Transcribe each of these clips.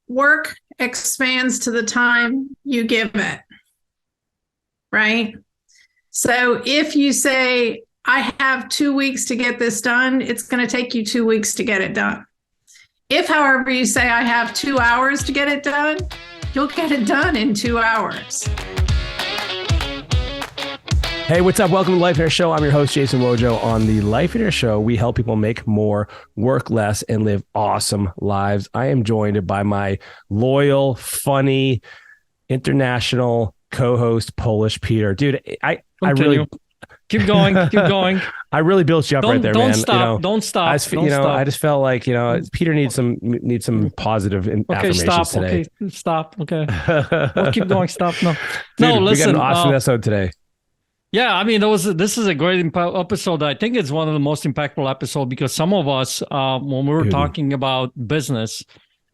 work expands to the time you give it, right? So if you say, I have 2 weeks to get this done, it's going to take you 2 weeks to get it done. If, however, you say, I have 2 hours to get it done, you'll get it done in 2 hours. Hey, what's up? Welcome to the Lifeonaire Show. I'm your host, Jason Wojo. On the Lifeonaire Show, we help people make more, work less, and live awesome lives. I am joined by my loyal, funny, international co-host, Polish Peter. Dude, I really... Keep going. I really built you up right there, man. Don't stop. Don't stop. I just felt like, Peter needs some positive affirmations today. Okay, stop. Okay. We'll keep going. Stop. Dude, Listen. We got an awesome episode today. Yeah, I mean, this is a great episode. I think it's one of the most impactful episodes because some of us, when we were talking about business,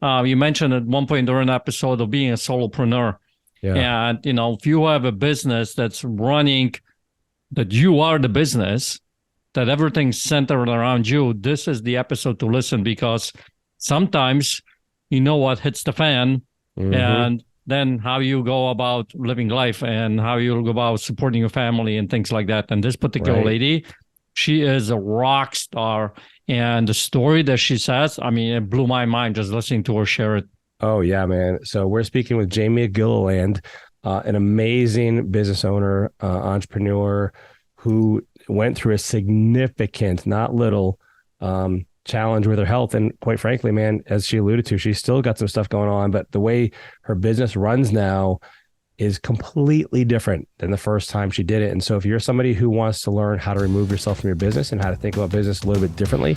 you mentioned at one point during the episode of being a solopreneur. Yeah. And, if you have a business that's running, that you are the business, that everything's centered around you, this is the episode to listen because sometimes what hits the fan and then how you go about living life and how you go about supporting your family and things like that. And this particular lady, she is a rock star. And the story that she says, I mean, it blew my mind just listening to her share it. Oh, yeah, man. So we're speaking with Jamie at Gilleland, an amazing business owner, entrepreneur who went through a significant, not little, challenge with her health. And quite frankly, man, as she alluded to, she's still got some stuff going on, but the way her business runs now is completely different than the first time she did it. And so if you're somebody who wants to learn how to remove yourself from your business and how to think about business a little bit differently,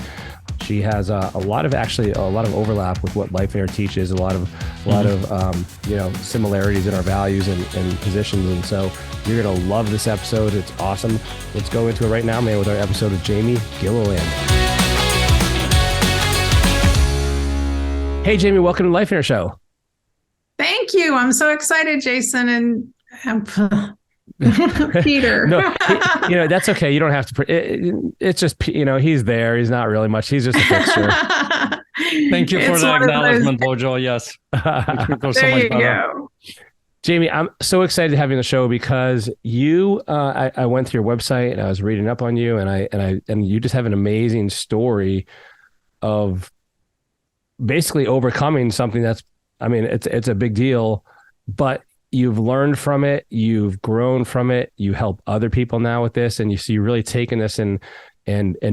she has a lot of overlap with what Lifeonaire teaches, a lot of similarities in our values and positions. And so you're going to love this episode. It's awesome. Let's go into it right now, man, with our episode of Jamie Gilleland. Hey, Jamie, welcome to the Lifeonaire Show. Thank you. I'm so excited, Jason and Peter. No, that's okay. You don't have to. It's just, he's there. He's not really much. He's just a fixture. Thank you for the acknowledgement, Bojo. Yes. There you go. Jamie, I'm so excited to have you on the show because I went through your website and I was reading up on you and you just have an amazing story of basically overcoming something it's a big deal, but you've learned from it, you've grown from it, you help other people now with this, and you've really taken this and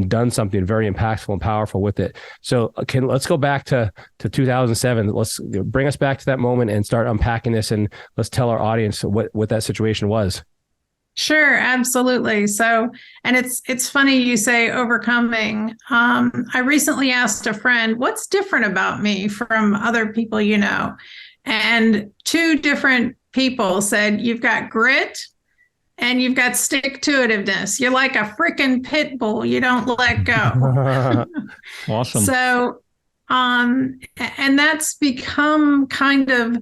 done something very impactful and powerful with it. So let's go back to 2007. Let's bring us back to that moment and start unpacking this, and let's tell our audience what that situation was. Sure, absolutely. So, and it's funny you say overcoming. I recently asked a friend, what's different about me from other people you know? And 2 different people said, you've got grit and you've got stick-to-itiveness. You're like a freaking pit bull. You don't let go. Awesome. So, and that's become kind of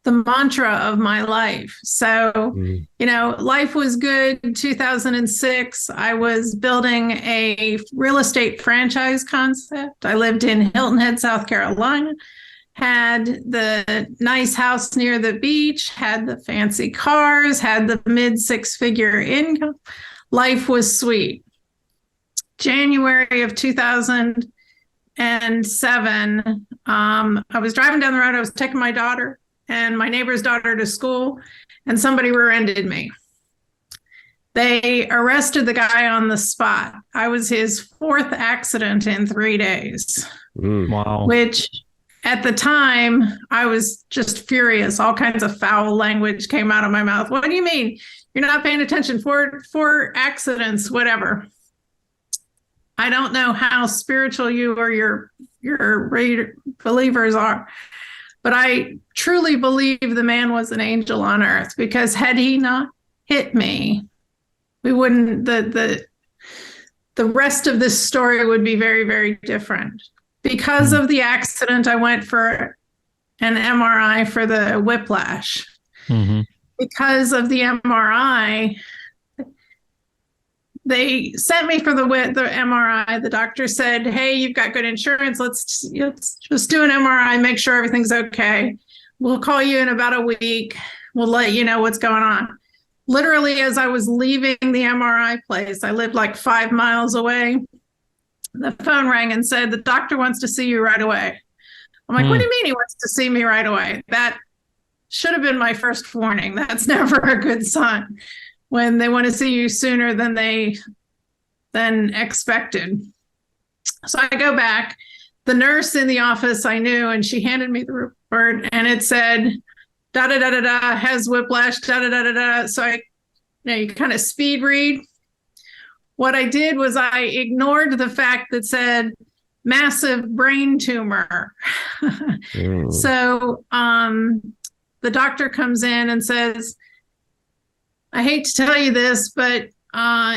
the mantra of my life. So, life was good in 2006. I was building a real estate franchise concept. I lived in Hilton Head, South Carolina, had the nice house near the beach, had the fancy cars, had the mid 6-figure income. Life was sweet. January of 2007, I was driving down the road. I was taking my daughter and my neighbor's daughter to school, and somebody rear-ended me. They arrested the guy on the spot. I was his 4th accident in 3 days. Wow. Which at the time, I was just furious. All kinds of foul language came out of my mouth. What do you mean? You're not paying attention? Four accidents, whatever. I don't know how spiritual you or your believers are, but I truly believe the man was an angel on earth, because had he not hit me, we wouldn't, the rest of this story would be very, very different. Because of the accident, I went for an MRI for the whiplash. Because of the MRI, they sent me for the MRI. The doctor said, "Hey, you've got good insurance. Let's just do an MRI, make sure everything's okay. We'll call you in about a week. We'll let you know what's going on." Literally, as I was leaving the MRI place, I lived like 5 miles away. The phone rang and said, "The doctor wants to see you right away." I'm like, "What do you mean he wants to see me right away?" That should have been my first warning. That's never a good sign when they want to see you sooner than expected. So I go back. The nurse in the office I knew, and she handed me the report, and it said, da da da da da, has whiplash, da da da da da. So you kind of speed read. What I did was I ignored the fact that said massive brain tumor. So the doctor comes in and says, "I hate to tell you this, but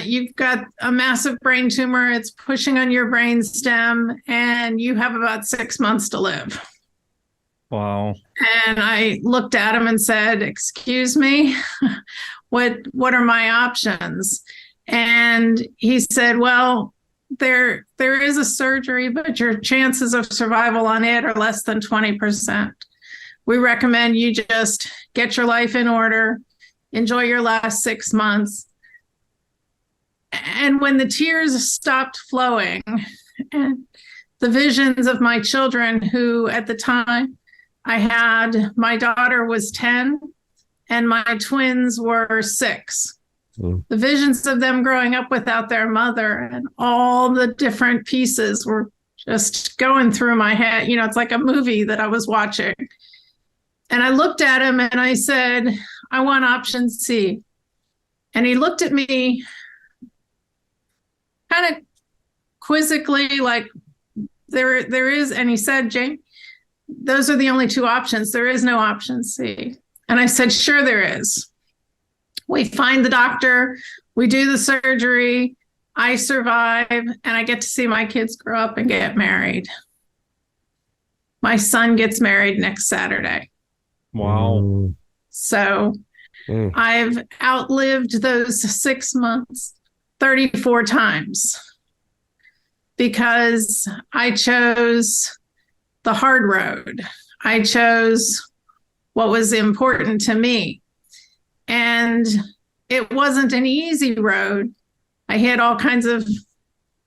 you've got a massive brain tumor. It's pushing on your brain stem, and you have about 6 months to live." Wow. And I looked at him and said, "Excuse me, what are my options?" And he said, "Well, there is a surgery, but your chances of survival on it are less than 20%. We recommend you just get your life in order, enjoy your last 6 months." And when the tears stopped flowing and the visions of my children, who at the time my daughter was 10 and my twins were 6. The visions of them growing up without their mother and all the different pieces were just going through my head. It's like a movie that I was watching. And I looked at him and I said, "I want option C." And he looked at me kind of quizzically, like, there is, and he said, "Jane, those are the only 2 options. There is no option C." And I said, "Sure there is." We find the doctor, we do the surgery, I survive, and I get to see my kids grow up and get married. My son gets married next Saturday. Wow. So I've outlived those 6 months 34 times because I chose the hard road. I chose what was important to me. And it wasn't an easy road. I hit all kinds of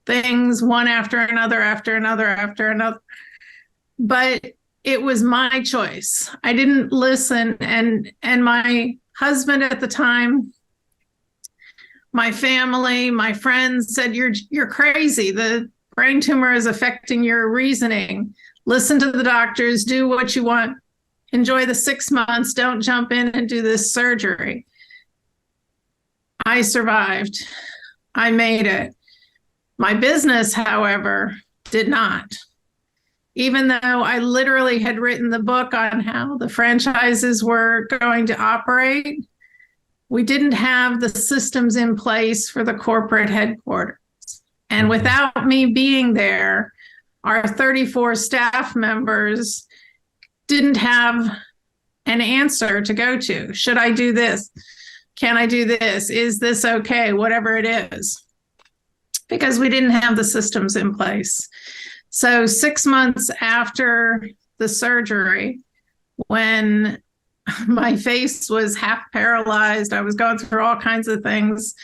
things, one after another, after another, after another. But it was my choice. I didn't listen. And my husband at the time, my family, my friends said, you're crazy. The brain tumor is affecting your reasoning. Listen to the doctors, do what you want. Enjoy the 6 months. Don't jump in and do this surgery. I survived. I made it. My business, however, did not. Even though I literally had written the book on how the franchises were going to operate, we didn't have the systems in place for the corporate headquarters. And without me being there, our 34 staff members didn't have an answer to go to. Should I do this? Can I do this? Is this okay? Whatever it is. Because we didn't have the systems in place. So 6 months after the surgery, when my face was half paralyzed, I was going through all kinds of things.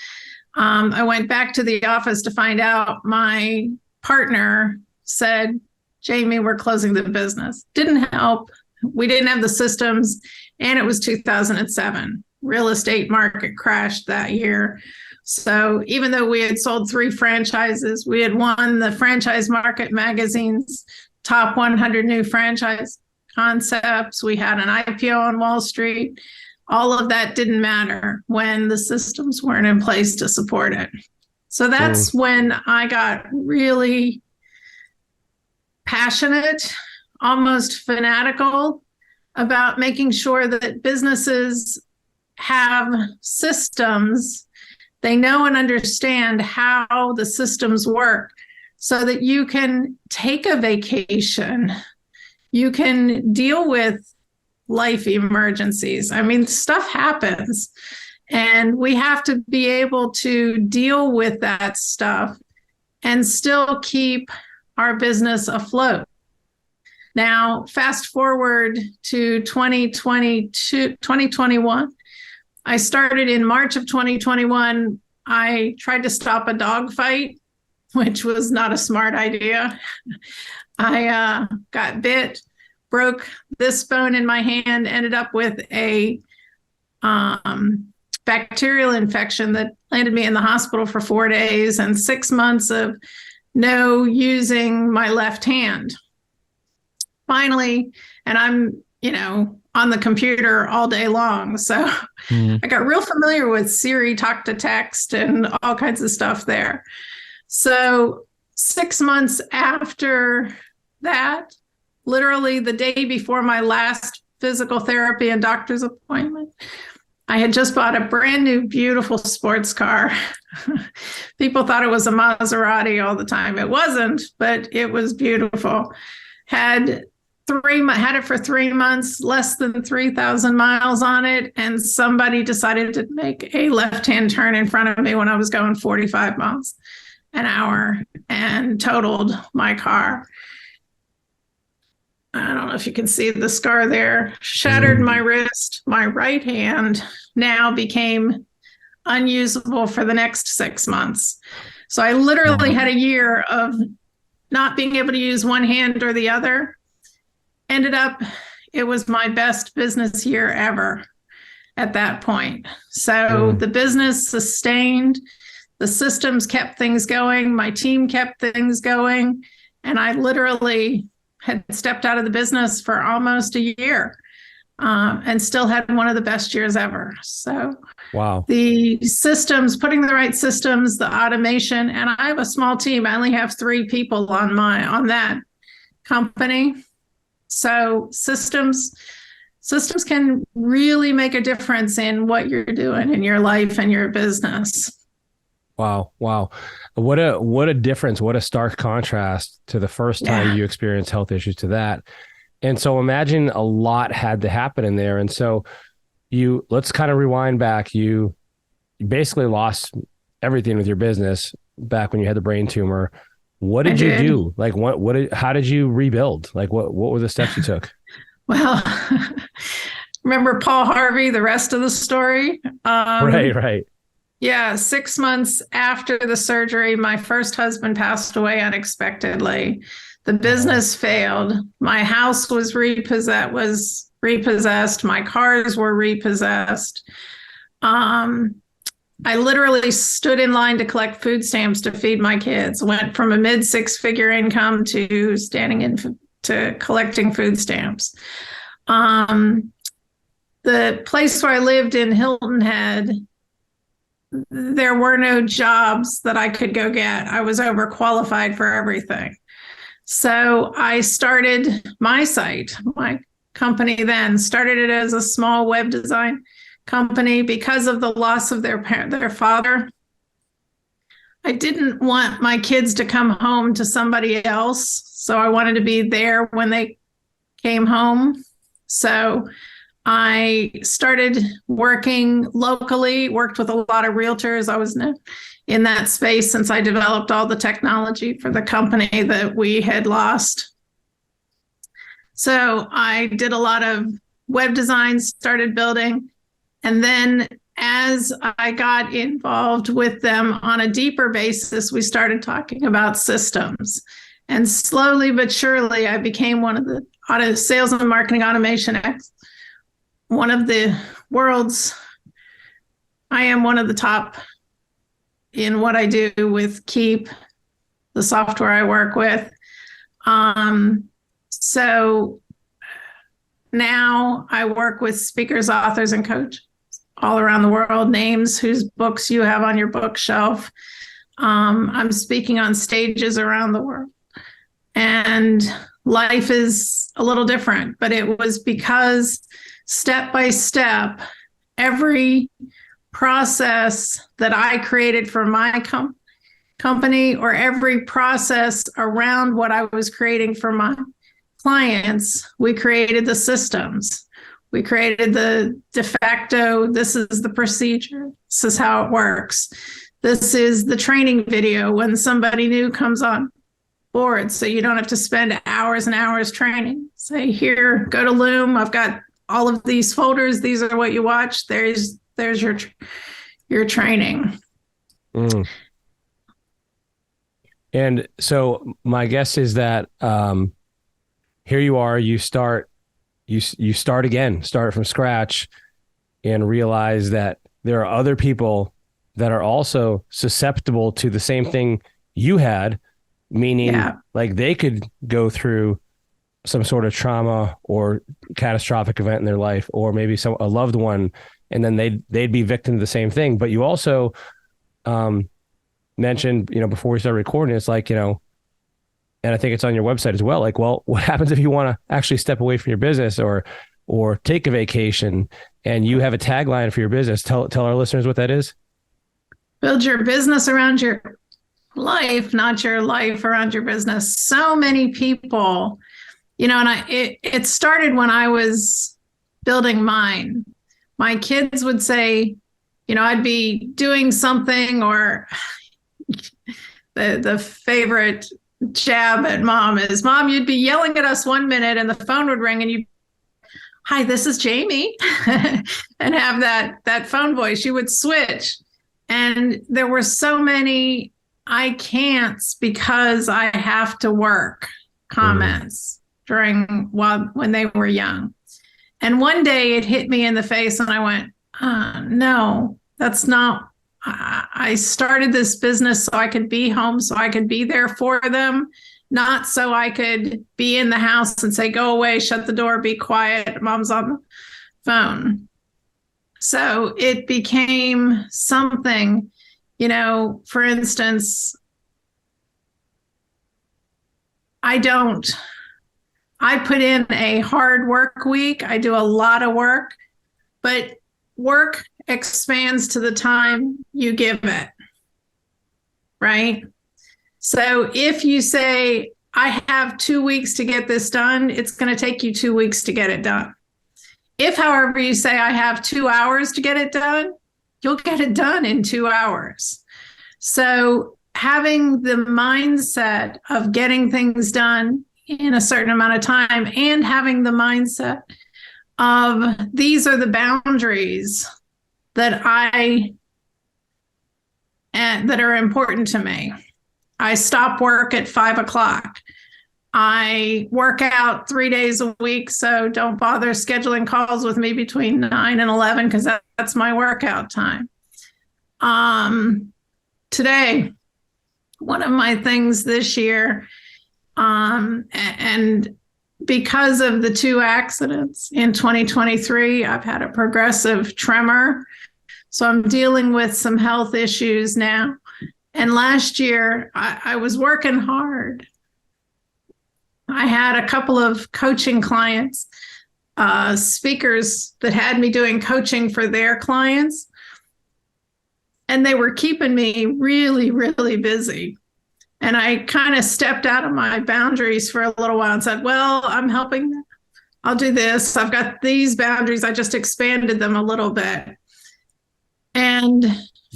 I went back to the office to find out. My partner said, "Jamie, we're closing the business." Didn't help. We didn't have the systems, and it was 2007. Real estate market crashed that year. So even though we had sold 3 franchises, we had won the Franchise Market magazine's top 100 new franchise concepts. We had an IPO on Wall Street. All of that didn't matter when the systems weren't in place to support it. So that's when I got really passionate, almost fanatical about making sure that businesses have systems. They know and understand how the systems work so that you can take a vacation. You can deal with life emergencies. I mean, stuff happens. And we have to be able to deal with that stuff and still keep our business afloat. Now, fast forward to 2021. I started in March of 2021. I tried to stop a dog fight, which was not a smart idea. I got bit, broke this bone in my hand, ended up with a bacterial infection that landed me in the hospital for 4 days and 6 months of no using my left hand. Finally, and I'm, on the computer all day long. So I got real familiar with Siri, talk to text, and all kinds of stuff there. So 6 months after that, literally the day before my last physical therapy and doctor's appointment, I had just bought a brand new, beautiful sports car. People thought it was a Maserati all the time. It wasn't, but it was beautiful. Had it for 3 months, less than 3,000 miles on it. And somebody decided to make a left-hand turn in front of me when I was going 45 miles an hour and totaled my car. I don't know if you can see the scar there. Shattered my wrist. My right hand now became unusable for the next 6 months. So I literally had a year of not being able to use one hand or the other. Ended up, it was my best business year ever at that point. So the business sustained, the systems kept things going, my team kept things going, and I literally had stepped out of the business for almost a year and still had one of the best years ever. So wow, the systems, putting the right systems, the automation, and I have a small team. I only have 3 people on that company. So systems can really make a difference in what you're doing in your life and your business. Wow. What a difference. What a stark contrast to the first time you experienced health issues to that. And so imagine a lot had to happen in there. And so let's kind of rewind back. You basically lost everything with your business back when you had the brain tumor. What did you do? Like how did you rebuild? Like what were the steps you took? Well, remember Paul Harvey, the rest of the story? Right. Yeah. 6 months after the surgery, my first husband passed away unexpectedly. The business failed. My house was repossessed. My cars were repossessed. I literally stood in line to collect food stamps to feed my kids. Went from a mid 6-figure income to to collecting food stamps. The place where I lived in Hilton Head, there were no jobs that I could go get. I was overqualified for everything. So I started my site. My company then started it as a small web design company because of the loss of their father. I didn't want my kids to come home to somebody else, so I wanted to be there when they came home. So I started working locally, worked with a lot of realtors. I was in that space since I developed all the technology for the company that we had lost. So I did a lot of web design, started building. And then as I got involved with them on a deeper basis, we started talking about systems. And slowly but surely, I became one of the sales and marketing automation one of the world's, I am one of the top in what I do with Keep, the software I work with. So now I work with speakers, authors, and coaches all around the world, names whose books you have on your bookshelf. I'm speaking on stages around the world. And life is a little different, but it was because step by step, every process that I created for my company or every process around what I was creating for my clients, we created the systems. We created the de facto, this is the procedure. This is how it works. This is the training video when somebody new comes on board. So you don't have to spend hours and hours training. Say, here, go to Loom. I've got all of these folders. These are what you watch. There's your training. Mm. And so my guess is that here you are, you start again, start from scratch, and realize that there are other people that are also susceptible to the same thing you had, meaning like they could go through some sort of trauma or catastrophic event in their life, or maybe a loved one, and then they'd be victim to the same thing. But you also mentioned, before we started recording, it's like, and I think it's on your website as well. Like, well, what happens if you want to actually step away from your business or take a vacation, and you have a tagline for your business? Tell our listeners what that is. Build your business around your life, not your life around your business. So many people, and it started when I was building mine. My kids would say, I'd be doing something, or the favorite jab at mom is, Mom, you'd be yelling at us one minute and the phone would ring and you, hi, this is Jamie, and have that phone voice. You would switch. And there were so many I can'ts because I have to work comments when they were young. And one day it hit me in the face and I went, no, that's not. I started this business so I could be home, so I could be there for them, not so I could be in the house and say, go away, shut the door, be quiet, Mom's on the phone. So it became something, for instance, I put in a hard work week. I do a lot of work, but work expands to the time you give it, right? So if you say, I have 2 weeks to get this done, it's going to take you 2 weeks to get it done. If, however, you say, I have 2 hours to get it done, you'll get it done in 2 hours. So having the mindset of getting things done in a certain amount of time, and having the mindset of these are the boundaries that that are important to me. I stop work at 5 o'clock. I work out 3 days a week, so don't bother scheduling calls with me between 9 and 11 because that's my workout time. Today, one of my things this year, and because of the 2 accidents in 2023, I've had a progressive tremor. So I'm dealing with some health issues now. And last year, I was working hard. I had a couple of coaching clients, speakers that had me doing coaching for their clients. And they were keeping me really, really busy. And I kind of stepped out of my boundaries for a little while and said, well, I'm helping them. I'll do this. I've got these boundaries. I just expanded them a little bit. And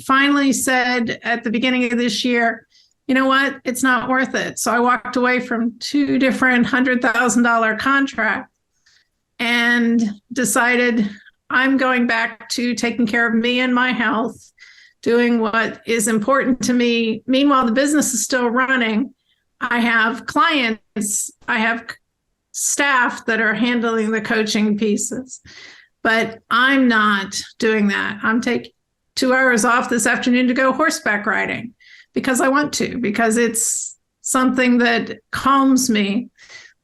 finally said at the beginning of this year, you know what? It's not worth it. So I walked away from 2 different $100,000 contracts and decided I'm going back to taking care of me and my health, doing what is important to me. Meanwhile, the business is still running. I have clients, I have staff that are handling the coaching pieces, but I'm not doing that. I'm taking 2 hours off this afternoon to go horseback riding because I want to, because it's something that calms me,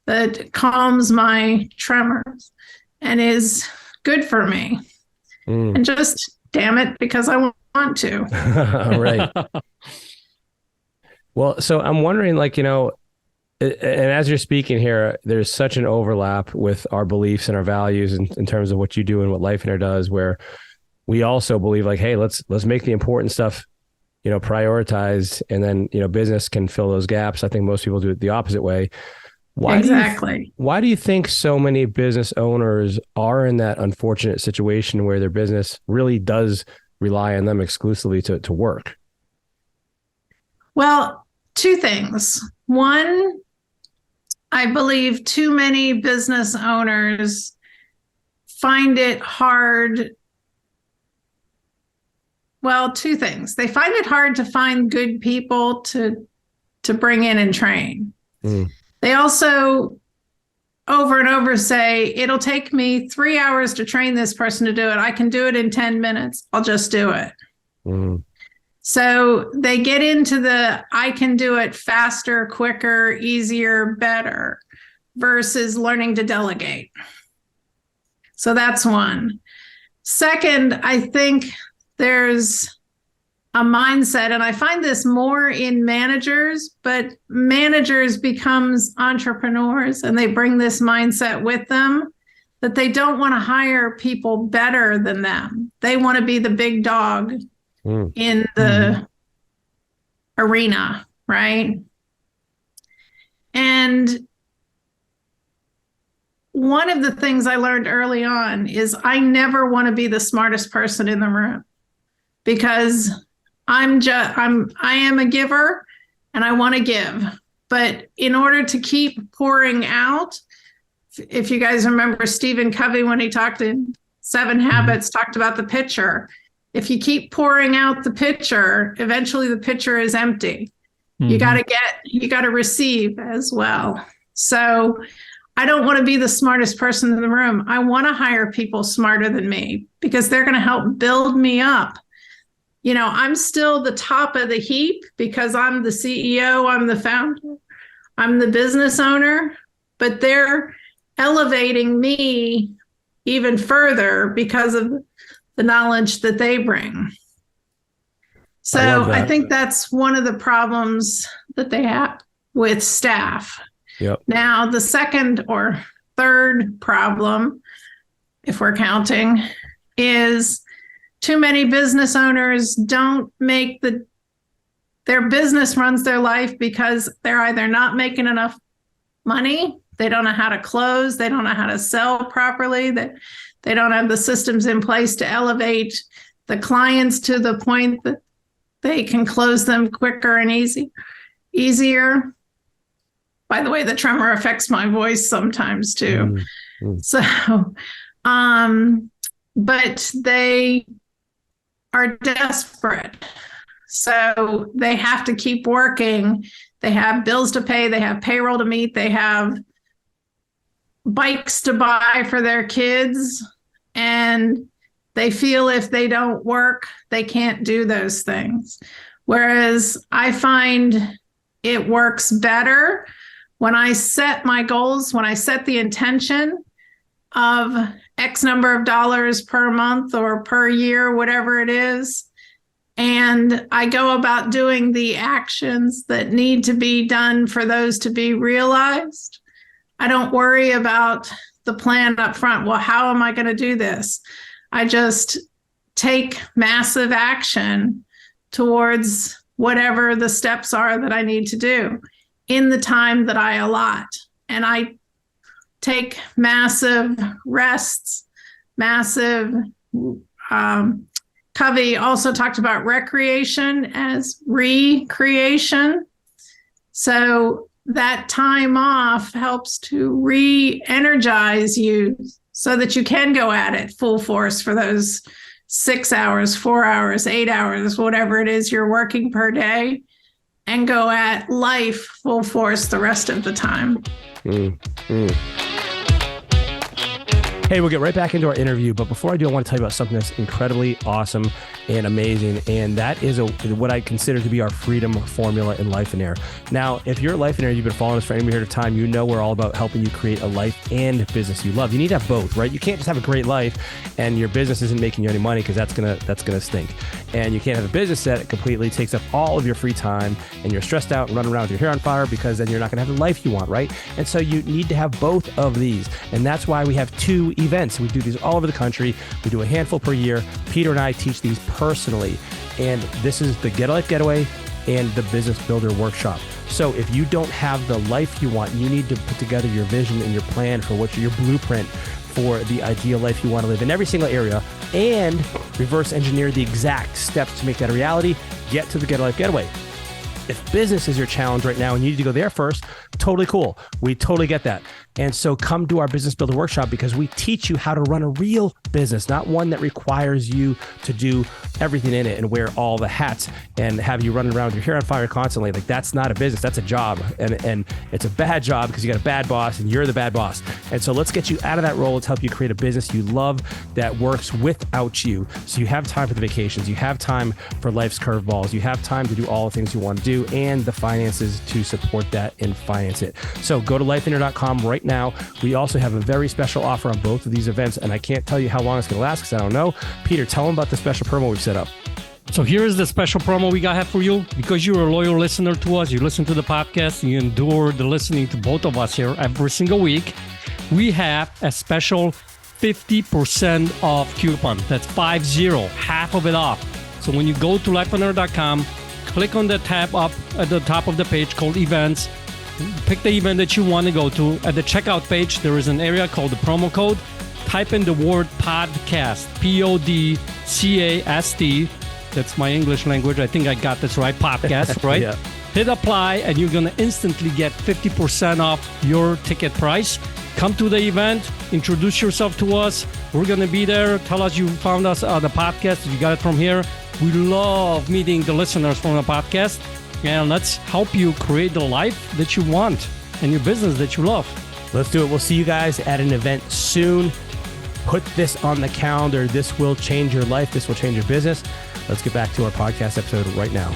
that calms my tremors and is good for me. And just, damn it, because I want to. Right. Well, so I'm wondering, and as you're speaking here, there's such an overlap with our beliefs and our values in terms of what you do and what Lifeonaire does, where we also believe hey, let's make the important stuff, prioritized, and then, business can fill those gaps. I think most people do it the opposite way. Exactly. Why do you think so many business owners are in that unfortunate situation where their business really does rely on them exclusively to work? Well, two things. One, I believe too many business owners find it hard. Well, two things. They find it hard to find good people to bring in and train. They also over and over say, it'll take me 3 hours to train this person to do it. I can do it in 10 minutes. I'll just do it. So they get into the, I can do it faster, quicker, easier, better, versus learning to delegate. So that's one. Second, I think there's a mindset, and I find this more in managers, but managers becomes entrepreneurs, and they bring this mindset with them that they don't want to hire people better than them. They want to be the big dog in the arena, right? And one of the things I learned early on is I never want to be the smartest person in the room, because I am a giver and I want to give. But in order to keep pouring out, if you guys remember Stephen Covey, when he talked in 7 Habits, talked about the pitcher. If you keep pouring out the pitcher, eventually the pitcher is empty. You got to receive as well. So I don't want to be the smartest person in the room. I want to hire people smarter than me, because they're going to help build me up. You know, I'm still the top of the heap because I'm the CEO, I'm the founder, I'm the business owner, but they're elevating me even further because of the knowledge that they bring. So I think that's one of the problems that they have with staff. Yep. Now, the second or third problem, if we're counting, is too many business owners don't make their business runs their life because they're either not making enough money, they don't know how to close, they don't know how to sell properly, that they don't have the systems in place to elevate the clients to the point that they can close them quicker and easier. By the way, the tremor affects my voice sometimes too. So, but they are desperate. So they have to keep working. They have bills to pay. They have payroll to meet. They have bikes to buy for their kids. And they feel if they don't work, they can't do those things. Whereas I find it works better when I set my goals, when I set the intention of X number of dollars per month or per year, whatever it is, and I go about doing the actions that need to be done for those to be realized. I don't worry about the plan up front. Well, how am I going to do this? I just take massive action towards whatever the steps are that I need to do in the time that I allot. And I take massive rests, massive, Covey also talked about recreation as recreation. So that time off helps to re-energize you so that you can go at it full force for those 6 hours, 4 hours, 8 hours, whatever it is you're working per day, and go at life full force the rest of the time. Hey, we'll get right back into our interview, but before I do, I want to tell you about something that's incredibly awesome and amazing, and that is what I consider to be our freedom formula in Lifeonaire. Now, if you're at Lifeonaire, you've been following us for any period of time, you know we're all about helping you create a life and business you love. You need to have both, right? You can't just have a great life and your business isn't making you any money, because that's gonna stink. And you can't have a business that completely takes up all of your free time and you're stressed out and running around with your hair on fire, because then you're not gonna have the life you want, right? And so you need to have both of these, and that's why we have 2 events. We do these all over the country. We do a handful per year. Peter and I teach these personally. And this is the Get a Life Getaway and the Business Builder Workshop. So if you don't have the life you want, you need to put together your vision and your plan for what your blueprint for the ideal life you want to live in every single area, and reverse engineer the exact steps to make that a reality. Get to the Get a Life Getaway. If business is your challenge right now and you need to go there first, totally cool. We totally get that. And so come to our Business Builder Workshop, because we teach you how to run a real business, not one that requires you to do everything in it and wear all the hats and have you running around with your hair on fire constantly. Like, that's not a business, that's a job. And it's a bad job because you got a bad boss and you're the bad boss. And so let's get you out of that role. Let's help you create a business you love that works without you. So you have time for the vacations, you have time for life's curveballs, you have time to do all the things you want to do, and the finances to support that and finance it. So go to lifeonaire.com right now. We also have a very special offer on both of these events, and I can't tell you how long it's going to last because I don't know. Peter, tell them about the special promo we've set up. So here is the special promo we got for you. Because you're a loyal listener to us, you listen to the podcast, you endure the listening to both of us here every single week, we have a special 50% off coupon. That's 50, half of it off. So when you go to lifeonaire.com, click on the tab up at the top of the page called Events. Pick the event that you want to go to. At the checkout page, there is an area called the promo code. Type in the word podcast, PODCAST. That's my English language. I think I got this right. Podcast, right? Yeah. Hit apply, and you're going to instantly get 50% off your ticket price. Come to the event, introduce yourself to us. We're going to be there. Tell us you found us on the podcast. You got it from here. We love meeting the listeners from the podcast. And let's help you create the life that you want and your business that you love. Let's do it. We'll see you guys at an event soon. Put this on the calendar. This will change your life. This will change your business. Let's get back to our podcast episode right now.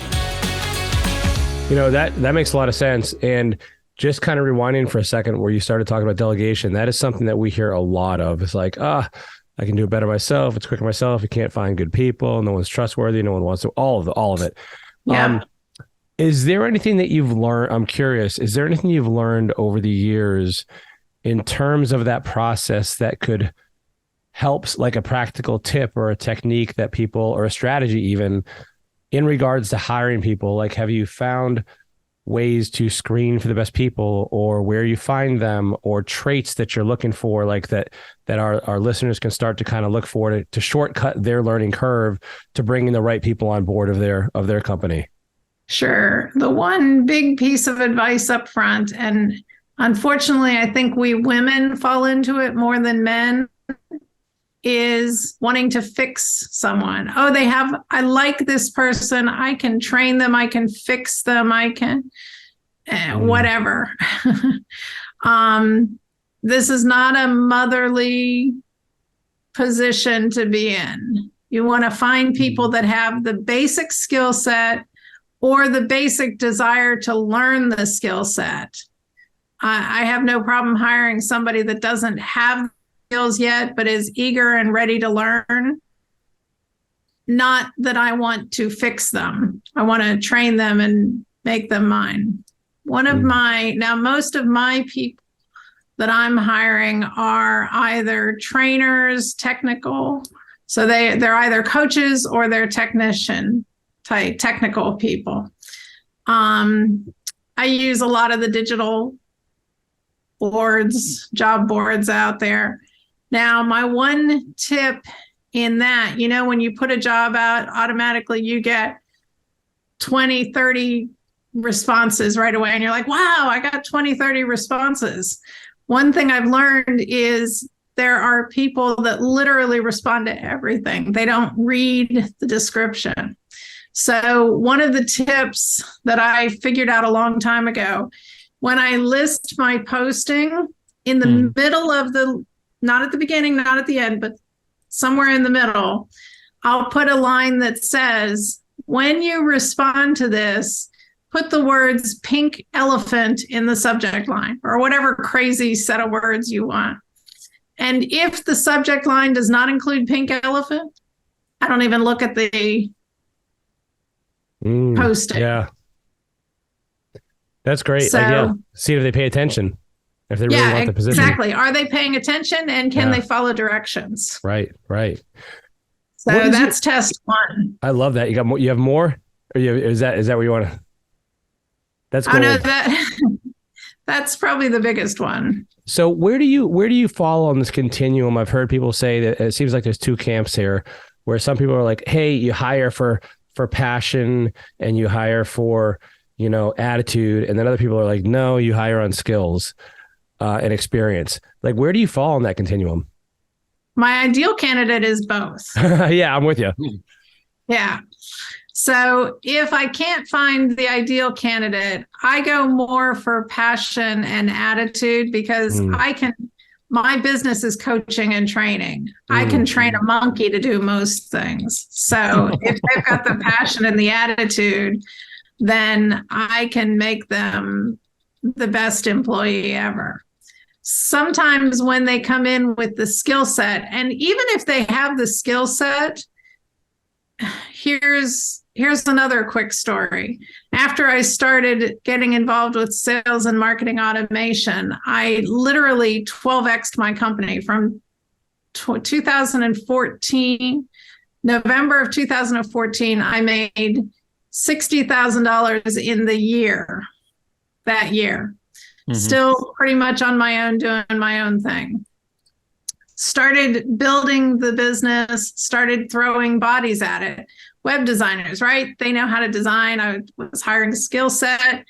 You know, that makes a lot of sense. And just kind of rewinding for a second where you started talking about delegation, that is something that we hear a lot of. It's like, I can do it better myself. It's quicker myself. You can't find good people. No one's trustworthy. No one wants to, all of it. Yeah. Is there anything that you've learned? I'm curious. Is there anything you've learned over the years in terms of that process that could help, like a practical tip or a technique that people, or a strategy even, in regards to hiring people? Like, have you found ways to screen for the best people, or where you find them, or traits that you're looking for, like that our listeners can start to kind of look for to shortcut their learning curve to bringing the right people on board of their company? Sure. The one big piece of advice up front, and unfortunately, I think we women fall into it more than men, is wanting to fix someone. I like this person. I can train them. I can fix them. I can, whatever. This is not a motherly position to be in. You want to find people that have the basic skill set or the basic desire to learn the skill set. I have no problem hiring somebody that doesn't have skills yet, but is eager and ready to learn. Not that I want to fix them. I want to train them and make them mine. Most of my people that I'm hiring are either trainers, technical. So they're either coaches or they're technical people. I use a lot of the digital boards, job boards out there. Now, my one tip in that, when you put a job out, automatically you get 20, 30 responses right away. And you're like, wow, I got 20, 30 responses. One thing I've learned is there are people that literally respond to everything. They don't read the description. So one of the tips that I figured out a long time ago, when I list my posting in the middle of not at the beginning, not at the end, but somewhere in the middle, I'll put a line that says, when you respond to this, put the words pink elephant in the subject line, or whatever crazy set of words you want. And if the subject line does not include pink elephant, I don't even look at the posting. Yeah. That's great. So, see if they pay attention. If they really want the position. Exactly. Are they paying attention, and can they follow directions? Right. So that's test one. I love that. You have more? Or is that where you want to? That's Oh no, gold. that's probably the biggest one. So where do you fall on this continuum? I've heard people say that it seems like there's two camps here, where some people are like, hey, you hire for passion and you hire for, attitude. And then other people are like, no, you hire on skills and experience. Like, where do you fall on that continuum? My ideal candidate is both. Yeah, I'm with you. Yeah. So if I can't find the ideal candidate, I go more for passion and attitude because my business is coaching and training. I can train a monkey to do most things. So if they've got the passion and the attitude, then I can make them the best employee ever. Sometimes when they come in with the skill set, and even if they have the skill set, here's another quick story. After I started getting involved with sales and marketing automation, I literally 12x'd my company from 2014, November of 2014, I made $60,000 in the year, that year. Still pretty much on my own, doing my own thing. Started building the business, started throwing bodies at it. Web designers, right? They know how to design. I was hiring a skill set.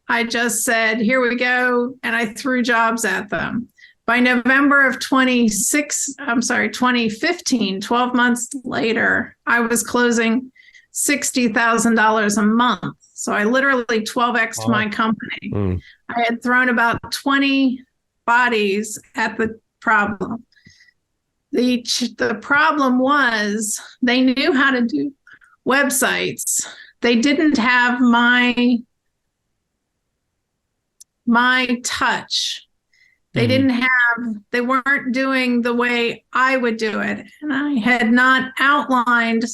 I just said, here we go. And I threw jobs at them. By November of 2015, 12 months later, I was closing $60,000 a month. So I literally 12x'd my company. I had thrown about 20 bodies at the problem. The problem was they knew how to do websites. They didn't have my touch. They they weren't doing the way I would do it. And I had not outlined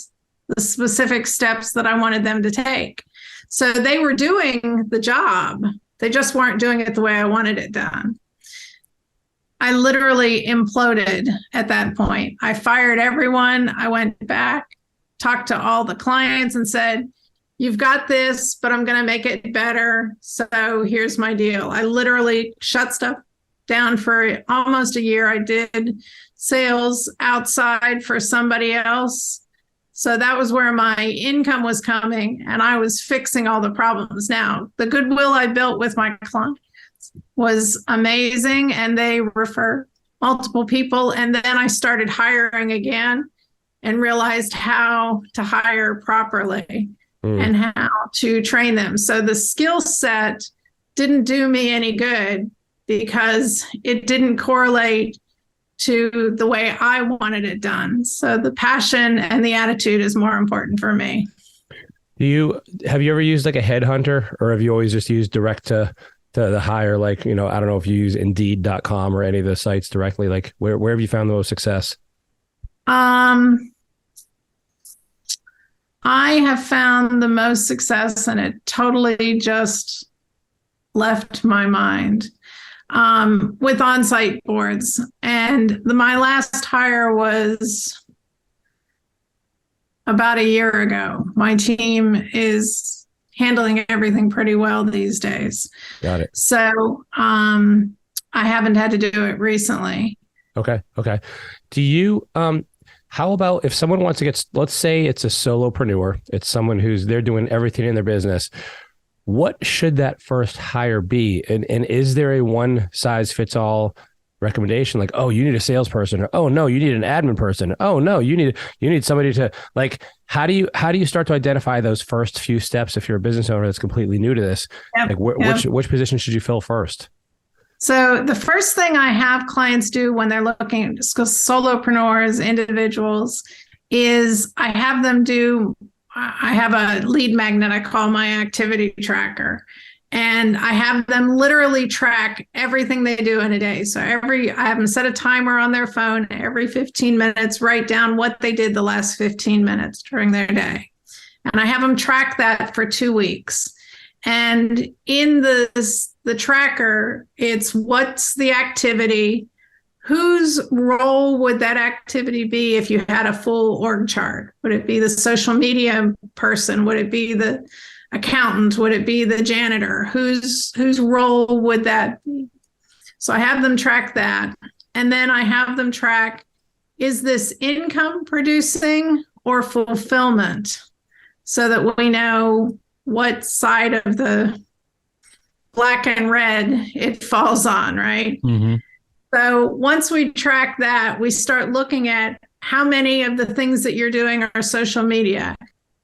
the specific steps that I wanted them to take. So they were doing the job. They just weren't doing it the way I wanted it done. I literally imploded at that point. I fired everyone. I went back, talked to all the clients and said, you've got this, but I'm going to make it better. So here's my deal. I literally shut stuff down for almost a year. I did sales outside for somebody else. So that was where my income was coming, and I was fixing all the problems. Now, the goodwill I built with my clients was amazing, and they refer multiple people. And then I started hiring again and realized how to hire properly and how to train them. So the skill set didn't do me any good because it didn't correlate to the way I wanted it done. So the passion and the attitude is more important for me. Have you ever used like a headhunter, or have you always just used direct to the hire? Like, I don't know if you use Indeed.com or any of the sites directly. Like where have you found the most success? I have found the most success, and it totally just left my mind. With on-site boards. And my last hire was about a year ago. My team is handling everything pretty well these days. Got it. So I haven't had to do it recently. Okay. Do you, how about if someone wants to get, let's say it's a solopreneur, it's someone they're doing everything in their business. What should that first hire be? And is there a one size fits all recommendation? Like, oh, you need a salesperson, or, oh no, you need an admin person. Oh no, you need somebody to, like, how do you start to identify those first few steps if you're a business owner that's completely new to this? Like which position should you fill first? So the first thing I have clients do when they're looking at solopreneurs, individuals, is I have a lead magnet I call my activity tracker. And I have them literally track everything they do in a day. So I have them set a timer on their phone every 15 minutes, write down what they did the last 15 minutes during their day. And I have them track that for 2 weeks. And in the tracker, it's what's the activity, whose role would that activity be if you had a full org chart? Would it be the social media person? Would it be the accountant? Would it be the janitor? Whose role would that be? So I have them track that. And then I have them track, is this income producing or fulfillment? So that we know what side of the black and red it falls on, right? Mm-hmm. So once we track that, we start looking at how many of the things that you're doing are social media.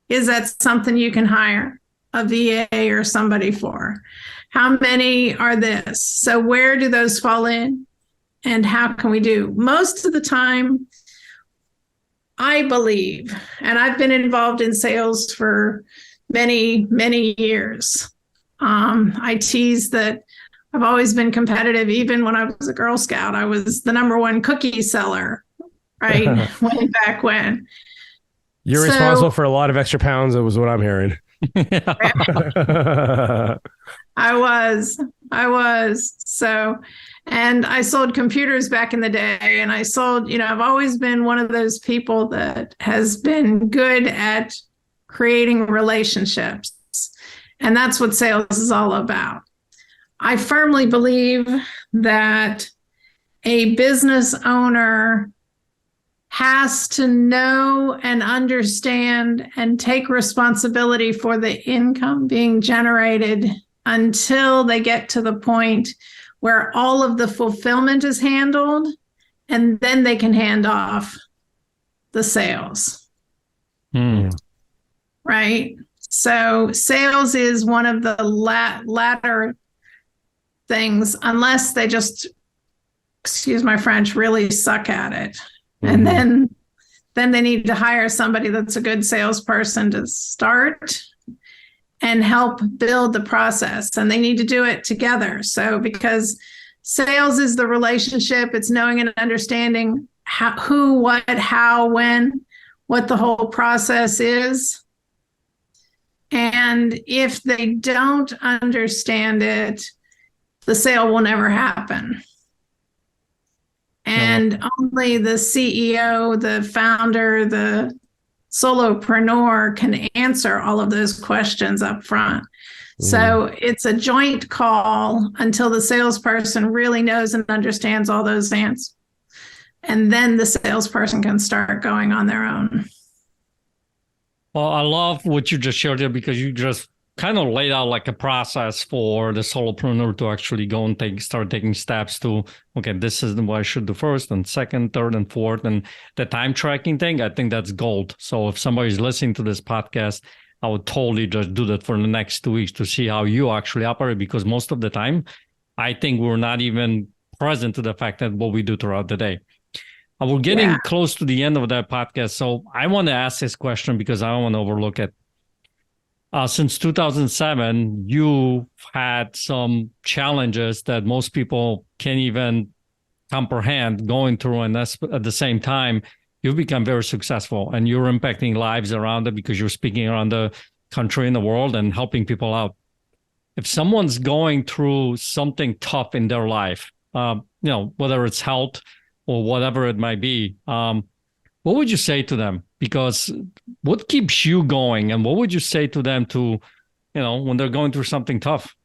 Is that something you can hire a VA or somebody for? How many are this? So where do those fall in? And how can we do? Most of the time, I believe, and I've been involved in sales for many, many years. I tease that I've always been competitive. Even when I was a Girl Scout, I was the #1 cookie seller, right? Way back when. You're responsible for a lot of extra pounds. That was what I'm hearing. I was. So, and I sold computers back in the day, and I sold, I've always been one of those people that has been good at creating relationships. And that's what sales is all about. I firmly believe that a business owner has to know and understand and take responsibility for the income being generated until they get to the point where all of the fulfillment is handled, and then they can hand off the sales. Right? So sales is one of the latter things, unless they just, excuse my French, really suck at it. And then they need to hire somebody that's a good salesperson to start and help build the process. And they need to do it together. So because sales is the relationship, it's knowing and understanding who, what, how, when, what the whole process is. And if they don't understand it, the sale will never happen. And only the CEO, the founder, the solopreneur can answer all of those questions up front. So it's a joint call until the salesperson really knows and understands all those answers. And then the salesperson can start going on their own. Well, I love what you just shared there, because you just kind of laid out like a process for the solopreneur to actually go and start taking steps to, okay, this is what I should do first and second, third, and fourth. And the time tracking thing, I think that's gold. So if somebody's listening to this podcast, I would totally just do that for the next 2 weeks to see how you actually operate, because most of the time, I think we're not even present to the fact that what we do throughout the day. We're getting close to the end of that podcast. So I want to ask this question because I don't want to overlook it. Since 2007, you've had some challenges that most people can't even comprehend going through. And that's at the same time, you've become very successful and you're impacting lives around it because you're speaking around the country and the world and helping people out. If someone's going through something tough in their life, whether it's health or whatever it might be, what would you say to them? Because what keeps you going, and what would you say to them when they're going through something tough?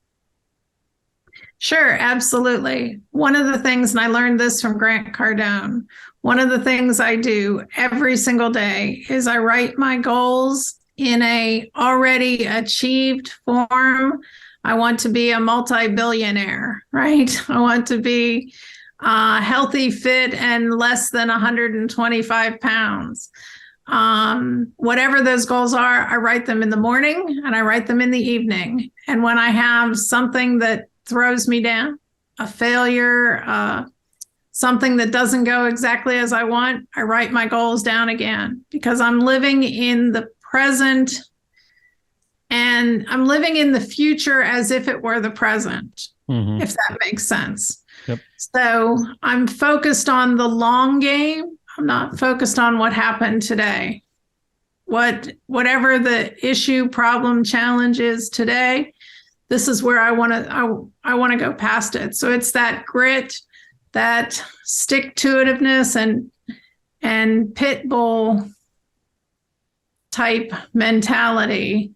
Sure, absolutely. One of the things, and I learned this from Grant Cardone, one of the things I do every single day is I write my goals in a already achieved form. I want to be a multi-billionaire, right? I want to be healthy, fit, and less than 125 pounds. Whatever those goals are, I write them in the morning and I write them in the evening. And when I have something that throws me down, a failure, something that doesn't go exactly as I want, I write my goals down again, because I'm living in the present and I'm living in the future as if it were the present, if that makes sense. Yep. So I'm focused on the long game. I'm not focused on what happened today. Whatever the issue, problem, challenge is today, this is where I want to go past it. So it's that grit, that stick-to-itiveness and pit bull type mentality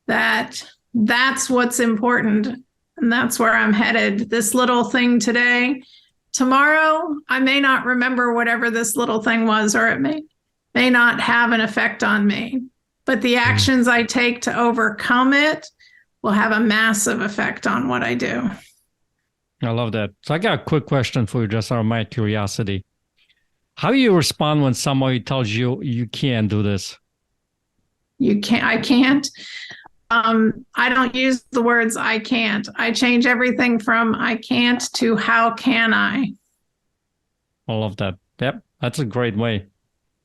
that's what's important. And that's where I'm headed. This little thing today, tomorrow, I may not remember whatever this little thing was, or it may not have an effect on me. But the actions I take to overcome it will have a massive effect on what I do. I love that. So I got a quick question for you, just out of my curiosity. How do you respond when somebody tells you you can't do this? I can't. I don't use the words I can't. I change everything from I can't to how can I. I love that. Yep, that's a great way.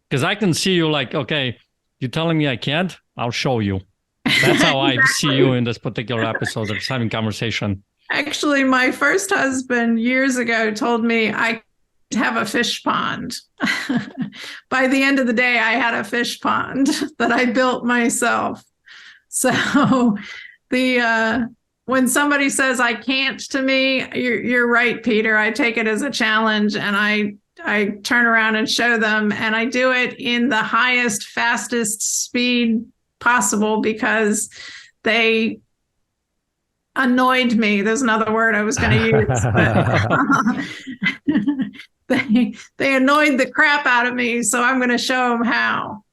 Because I can see you like, okay, you're telling me I can't? I'll show you. That's how I see you in this particular episode of just having conversation. Actually, my first husband years ago told me I have a fish pond. By the end of the day, I had a fish pond that I built myself. So when somebody says I can't to me, you're right, Peter. I take it as a challenge, and I turn around and show them, and I do it in the highest, fastest speed possible because they annoyed me. There's another word I was going to use. They annoyed the crap out of me, so I'm going to show them how.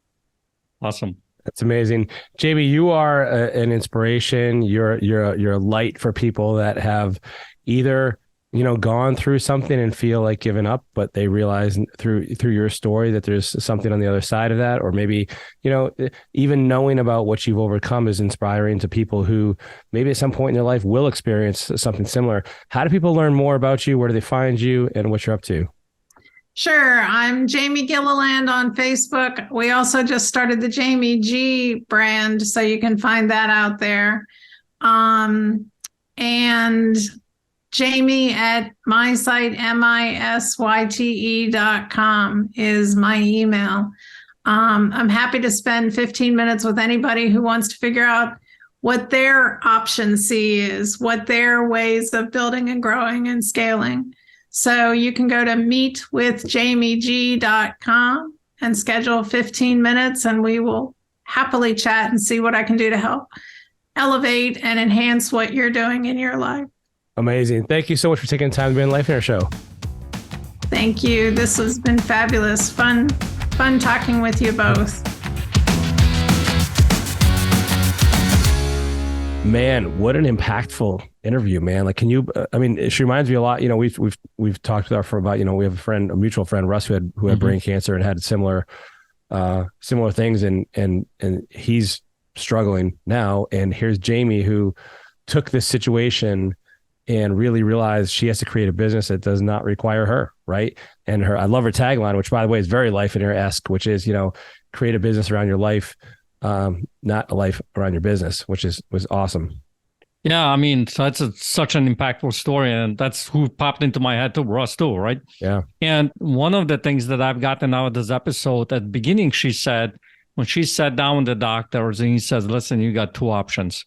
Awesome. That's amazing. Jamie, you are an inspiration. You're a light for people that have either, gone through something and feel like giving up, but they realize through your story that there's something on the other side of that. Or maybe, even knowing about what you've overcome is inspiring to people who maybe at some point in their life will experience something similar. How do people learn more about you? Where do they find you and what you're up to? Sure. I'm Jamie Gilleland on Facebook. We also just started the Jamie G brand, so you can find that out there. And Jamie at my site, misyte.com is my email. I'm happy to spend 15 minutes with anybody who wants to figure out what their option C is, what their ways of building and growing and scaling. So you can go to meetwithjamieg.com and schedule 15 minutes, and we will happily chat and see what I can do to help elevate and enhance what you're doing in your life. Amazing. Thank you so much for taking the time to be on the Lifeonaire show. Thank you. This has been fabulous. Fun talking with you both. Man, what an impactful interview, man. Like, she reminds me a lot, we've talked with we have a mutual friend, Russ, who had brain cancer and had similar things. And he's struggling now. And here's Jamie, who took this situation and really realized she has to create a business that does not require her. Right. And I love her tagline, which by the way is very Lifeonaire-esque, which is, create a business around your life, not a life around your business, which was awesome. Yeah, so that's such an impactful story, and that's who popped into my head too, Russ too, right? Yeah. And one of the things that I've gotten out of this episode, at the beginning, she said, when she sat down with the doctors and he says, listen, you got two options.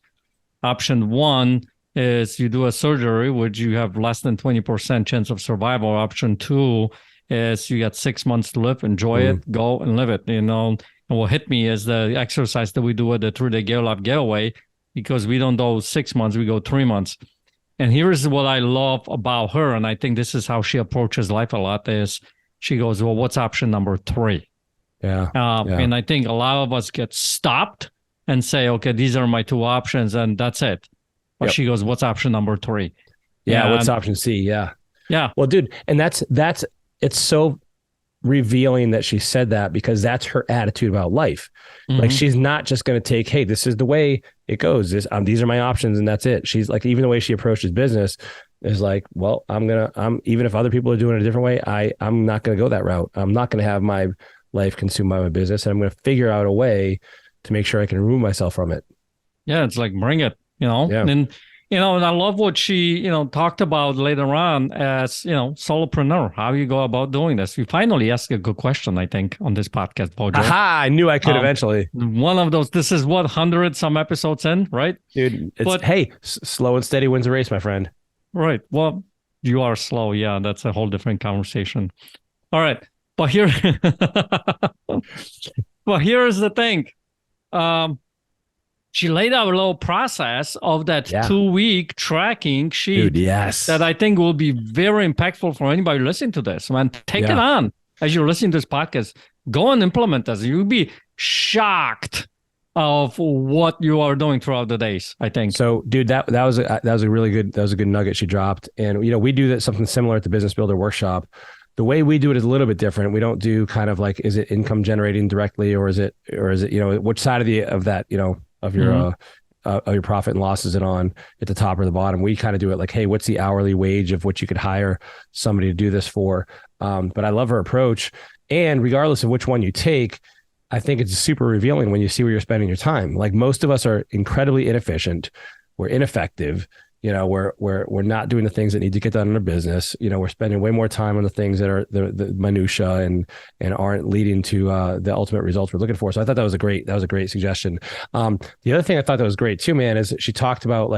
Option one is you do a surgery, which you have less than 20% chance of survival. Option two is you got 6 months to live, enjoy it, go and live it, And what hit me is the exercise that we do at the 3-day Get Life Getaway, because we don't go 6 months, we go 3 months. And here's what I love about her, and I think this is how she approaches life a lot, is she goes, well, what's option number 3? Yeah. And I think a lot of us get stopped and say, okay, these are my two options, and that's it. But she goes, what's option number 3? Yeah, what's option C? Yeah. Yeah. Well, dude, and it's so revealing that she said that, because that's her attitude about life. Like, she's not just going to take, hey, this is the way it goes. These are my options, and that's it. She's like, even the way she approaches business is like, well, I'm even if other people are doing it a different way, I'm not going to go that route. I'm not going to have my life consumed by my business, and I'm going to figure out a way to make sure I can remove myself from it. Yeah, it's like, bring it, Yeah. And and I love what she, talked about later on as, solopreneur. How you go about doing this. You finally asked a good question, I think, on this podcast, Bojo. Aha, I knew I could eventually. One of those, this is what, 100 some episodes in, right? Dude, slow and steady wins a race, my friend. Right. Well, you are slow. Yeah, that's a whole different conversation. All right. But here's the thing. she laid out a little process of that 2-week tracking sheet. Dude, yes. That I think will be very impactful for anybody listening to this. Man, take it on as you're listening to this podcast. Go and implement this. You'll be shocked of what you are doing throughout the days, I think. So, dude, that was a really good nugget she dropped. And we do something similar at the Business Builder Workshop. The way we do it is a little bit different. We don't do kind of like, is it income generating directly, or is it which side of that of your profit and loss is it on, at the top or the bottom? We kind of do it like, hey, what's the hourly wage of what you could hire somebody to do this for? But I love her approach, and regardless of which one you take, I think it's super revealing when you see where you're spending your time. Like, most of us are incredibly inefficient. We're ineffective. We're not doing the things that need to get done in our business. We're spending way more time on the things that are the minutia and aren't leading to the ultimate results we're looking for. So I thought that was a great suggestion. The other thing I thought that was great too, man, is she talked about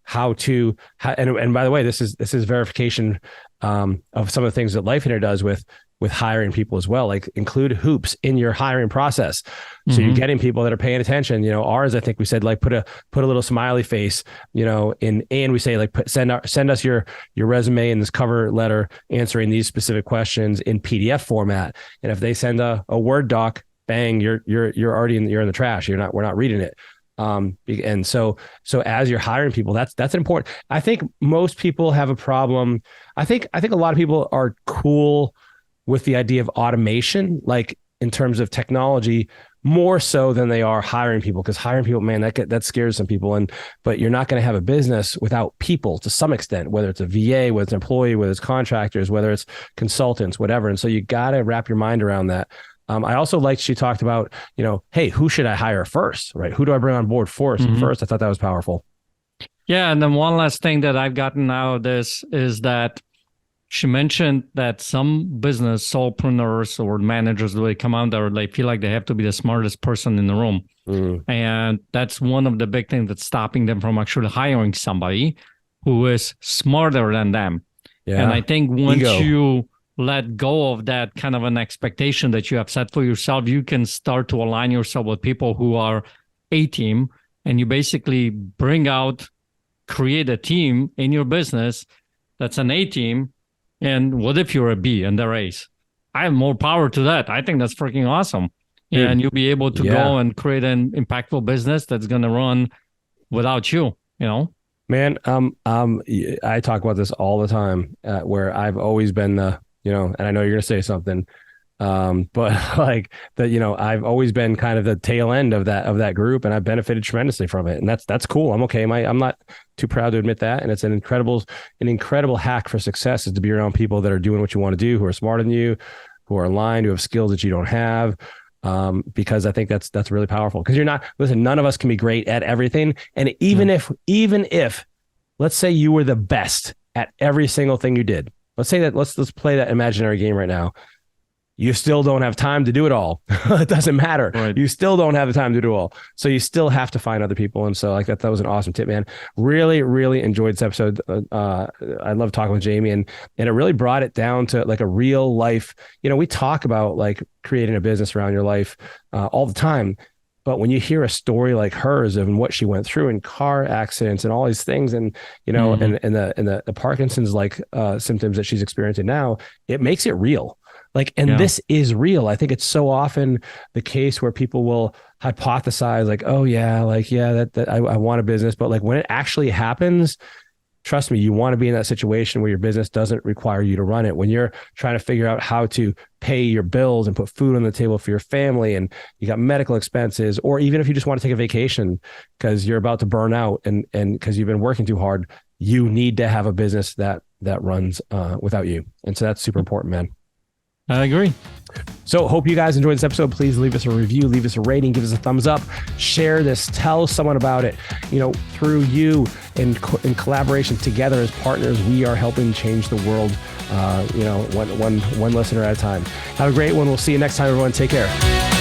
how and by the way, this is verification of some of the things that Lifeonaire does with hiring people as well. Like, include hoops in your hiring process. So you're getting people that are paying attention. Ours, I think we said, like, put a little smiley face, and we say, like, send us your resume and this cover letter answering these specific questions in PDF format. And if they send a Word doc, bang, you're already you're in the trash. We're not reading it. And so as you're hiring people, that's important. I think most people have a problem. I think a lot of people are cool with the idea of automation, like in terms of technology, more so than they are hiring people. Because hiring people, man, that scares some people. But you're not going to have a business without people to some extent, whether it's a VA, whether it's an employee, whether it's contractors, whether it's consultants, whatever. And so you got to wrap your mind around that. I also liked she talked about, hey, who should I hire first, right? Who do I bring on board first? I thought that was powerful. Yeah. And then one last thing that I've gotten out of this is that she mentioned that some business solopreneurs or managers, they come out there, they feel like they have to be the smartest person in the room. And that's one of the big things that's stopping them from actually hiring somebody who is smarter than them. Yeah. And I think once you let go of that kind of an expectation that you have set for yourself, you can start to align yourself with people who are a team, and you basically create a team in your business that's an A team. And what if you're a B and they're A's? I have more power to that. I think that's freaking awesome. Dude, and you'll be able to go and create an impactful business that's going to run without you, Man, I talk about this all the time, where I've always been and I know you're going to say something, but like that, I've always been kind of the tail end of that group, and I've benefited tremendously from it. And that's cool. I'm okay. I'm not too proud to admit that. And it's an incredible hack for success, is to be around people that are doing what you want to do, who are smarter than you, who are aligned, who have skills that you don't have. Because I think that's really powerful, because none of us can be great at everything. And even if, let's say you were the best at every single thing you did, let's say that, let's play that imaginary game right now. You still don't have time to do it all. It doesn't matter. Right. You still don't have the time to do it all. So you still have to find other people. And so, like, that was an awesome tip, man. Really, really enjoyed this episode. I love talking with Jamie, and it really brought it down to like a real life. We talk about like creating a business around your life all the time. But when you hear a story like hers of what she went through in car accidents and all these things, and and the Parkinson's like symptoms that she's experiencing now, it makes it real. Like, and this is real. I think it's so often the case where people will hypothesize like, oh yeah, like, that I want a business. But like, when it actually happens, trust me, you want to be in that situation where your business doesn't require you to run it. When you're trying to figure out how to pay your bills and put food on the table for your family, and you got medical expenses, or even if you just want to take a vacation because you're about to burn out and because you've been working too hard, you need to have a business that runs without you. And so that's super important, man. I agree. So hope you guys enjoyed this episode. Please leave us a review, leave us a rating, give us a thumbs up, share this, tell someone about it. Through you in collaboration together as partners, we are helping change the world, one listener at a time. Have a great one. We'll see you next time, everyone. Take care.